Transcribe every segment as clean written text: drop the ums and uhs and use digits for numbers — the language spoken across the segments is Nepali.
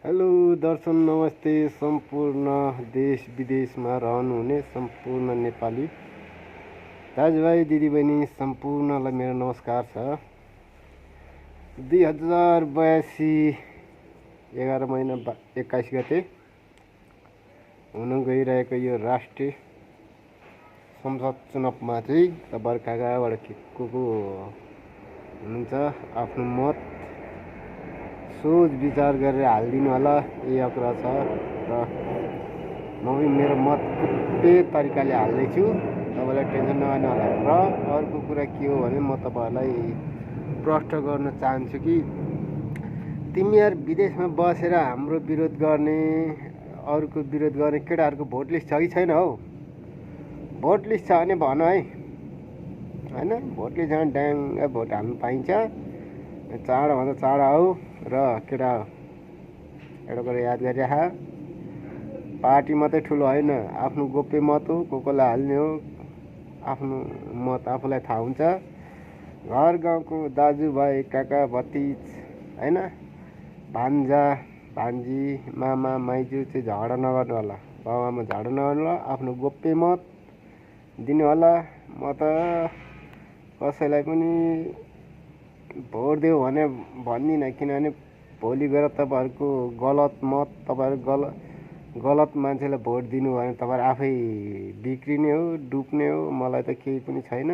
हेलो दर्शन नमस्ते सम्पूर्ण देश विदेशमा रहनुहुने सम्पूर्ण नेपाली दाजुभाइ दिदीबहिनी सम्पूर्णलाई मेरो नमस्कार छ। 2082 11 महिना 21 गते हुन गइरहेको यो राष्ट्रिय संसद चुनावमा चाहिँ तपाईहरु कहाँबाट को हुनुहुन्छ आफ्नो मत सोच विचार गरेर हालिदिनु होला। यही आग्रह छ र म पनि मेरो मत कुनै तरिकाले हाल्दैछु, तपाईलाई टेन्सन नगर्नु होला। र अर्को कुरा के हो भने म तपाईहरुलाई प्रश्न गर्न चाहन्छु कि तिमीहरु विदेशमा बसेर हाम्रो विरोध गर्ने, अरूको विरोध गर्ने केटाहरुको भोट लिस्ट छ कि छैन हौ? भोट लिस्ट छ भने भन है, हैन? भोट लिस्ट छ भने ड्याङ्ग भोट हाल्नु पाइन्छ। चाँडोभन्दा चाँडो आऊ र केटा एउटा कुरा याद गरिराख, पार्टी मात्रै ठुलो होइन, आफ्नो गोप्य मत हो, कोलाई हाल्ने हो, आफ्नो मत आफूलाई थाहा हुन्छ। घर गाउँको दाजुभाइ काका भतिज हैन, भान्जा भान्जी मामा माइजू चाहिँ झगडा नगर्नु होला, बाबुआमा झगडा नगर्नु होला, आफ्नो गोप्य मत दिनु होला। म त कसैलाई पनि भोट देऊ भने भन्दिनँ, किनभने भोलि गएर तपाईहरुको गलत मत, तपाईहरु गलत मान्छेलाई भोट दिनु भने तपाईहरु आफै बिग्रिने हो, डुब्ने हो। मलाई त केही पनि छैन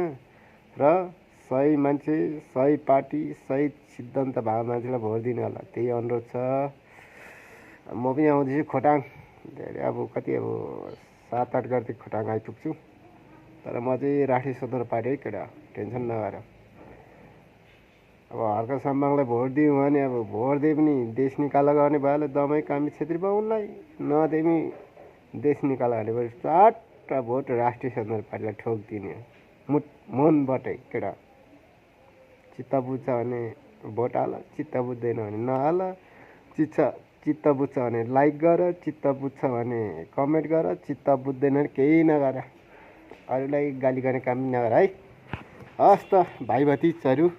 र सही मान्छे, सही पार्टी, सही सिद्धान्त भएको मान्छेलाई भोट दिनु होला, त्यही अनुरोध छ। म पनि आउँदैछु खोटाङ, धेरै अब कति 7-8 गते खोटाङ आइपुग्छु। तर म चाहिँ राष्ट्रिय स्वतन्त्र पार्टी है केटा, टेन्सन नगर। अब हर्क सम्माङलाई भोट दिउँ भने अब भोट दिए पनि देश निकाला गर्ने भएले दमाई कामी छेत्री बाहुनलाई नदेमी देश निकाला भने पनि चारवटा भोट राष्ट्रिय स्वतन्त्र पार्टीलाई ठोकिदिने मनबाटै केटा। चित्त बुझ्छ भने भोट हाल, चित्त बुझ्दैन भने नहाल। चित्त बुझ्छ भने लाइक गर, चित्त बुझ्छ भने कमेन्ट गर, चित्त बुझ्दैन भने केही नगर, अरूलाई गाली गर्ने काम नगर है। हस् त भाइ भतिजहरु।